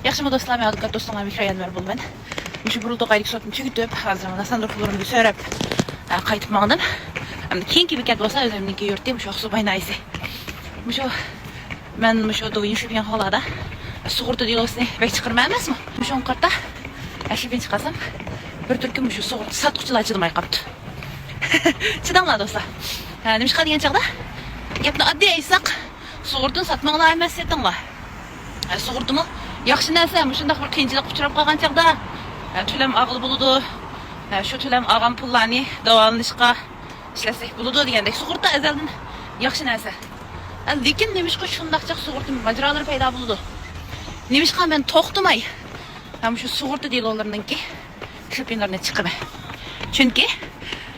Yaxşımı dostlar, mən Adqat dostlarına mikroyanlar bul mən. Müşü buruldu qaylık sotunu tügütüb, hazırımda sandırqılarımı sörəb qaytıp mağdım. Hem de keyinki bir kət olsa özümdeki yurtdayım, şu su baynayısı. Mən doğuyun şüphen halada suğurtu deyil olsun, bək çıxırma emas mı? Müşü on qartda şüphen çıxasam, bir türküm müşü suğurtu satqıçılar çıdımay qaptı. Çıdamla dostlar. Demiş qadiyen çağda, yapını addi ayısaq, suğurtun satmağına emas etdinla. Suğurtumu yaxşı nəsə, şundaq bir qiyinçilik uçurab qalğan çağda tüləm ağıl buludu. Şu tüləm ağam pullarını davalanışqa işləsək buludu degəndək. Suğurtda əzəldən yaxşı nəsə. Lekin nemişqa şundaqcaq suğurtun maceraları payda buludu. Nemişqa mən toxtumay. Şu suğurtu deyil onlarından ki şüphenlerine çıxımı. Çünki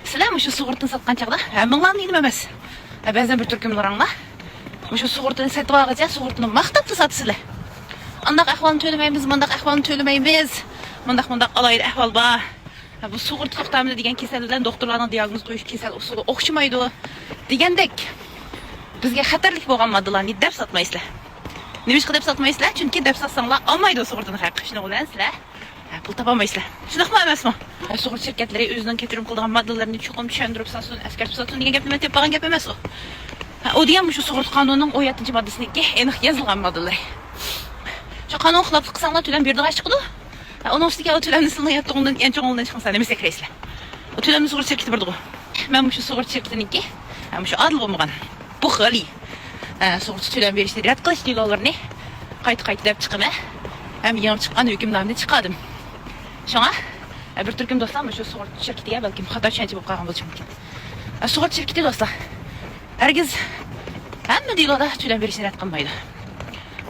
sizlər şu suğurtun satqan çağda mыңlan deydim emas. Bəzən bir türkümlər anla. Şu suğurtunu satıb ağaca suğurtunu maqtaplı satı sizlər. Andaq ahvalını töleməyimiz, mandaq ahvalını töleməyimiz. Mandaq alayır ahval var. Bu suğurtu toxtamını degen kesellerden doktorlarına diagnoz qoyuş kesel usulu oxşumaydı. Degəndək bizge xatarlik bolğan maddalarını dəb satmaysızlar. Nemiş dəb satmaysızlar? Çünki dəb satsanlar almaydı o suğurtunu haqqı. Şuna olansızlar. Pul tapamayısızlar. Şunaqmı emas mı? Suğurt şirketleri özünün ketirim qılğan maddalarını çoxum düşəndürüb satsun, əskərtib satsun degen gəp mən baxan gəp emas o. O degen şu suğurt qanununun 17-ci maddəsindəki eniq yazılğan maddalar. Şu kanun xilaflıq qısanlar tülən bir daha çıxdı. Onun üstüge o tüləmni sınıyatdığından en çok ondan çıxınsa demək sekreyslə. O tüləmni suğurt şirketi birdi o. Mən şu suğurt şirketininki, şu adıl olmağan, bu xali suğurt tüləm verişleri rədd qılış deyil olur ne? Qayt dəb çıxımı. Hem yanım çıxan hükümlərimdə çıxadım. Şuna bir türküm dostlar şu suğurt şirketiye belki xata düşənci болып qalğan bolacaq mümkün. Suğurt şirketi dostlar. Herkes həmmə deyil o da tüləm verişini rədd qılmaydı.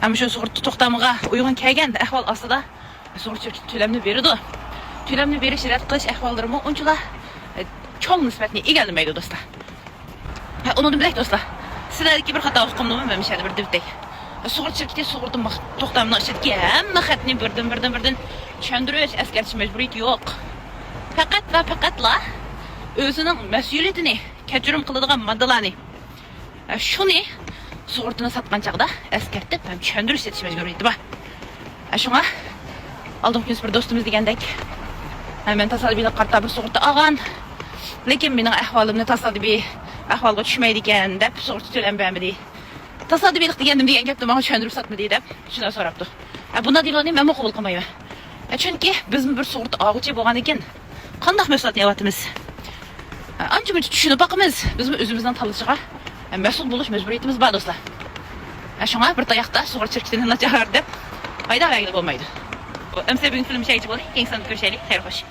Hem şu suğurt toxtamığa uyğun kəlgən əhval asıda suğurt şirketi tüləmni verirdi. Tüləmni veriş rədd qılış əhvallarımı onçula çox nisbətini iyi gəlməydi dostlar. Onu da bilək dostlar. Sizlərki bir xata oxumluğumu məmişədi bir divdək. Suğurt şirketi suğurtun toxtamını işitki həmmə xətini birdən çöndürüş, əskərçi məcburiyyəti yox. Fəqət və fəqətlə özünün məsuliyyətini kəcürüm qılıdığın maddalarını şunu suğurtunu satqan çağda əskərtib həm çöndürüş etiş məcburiyyəti var. Şuna aldığım gün bir dostumuz degəndək mən təsadübilə qartda bir suğurtu ağan. Lekin mənim əhvalımını təsadübi əhvalға düşməydiykən dəb suğurtu tüləm bəyənmədi. Təsadübilik degəndim degən gəpdə mənə çöndürüb satmadı deyib şuna sorabdı. Bunda deyil onu mən qəbul qılmayım. Çünki bizim bir suğurtu ağıcı bolğan ekan qandaq məsuliyyət yavatımız. Ancaq düşünüb baxımız bizim özümüzdən talışığa məsul buluş məcburiyyətimiz var dostlar. Şuna bir dayaqda suğurt şirketinin açardı. Ayda ayaqlı olmaydı. Əmsə bugün film şeyci oldu. Keyinsən görüşəlik. Xeyir xoş.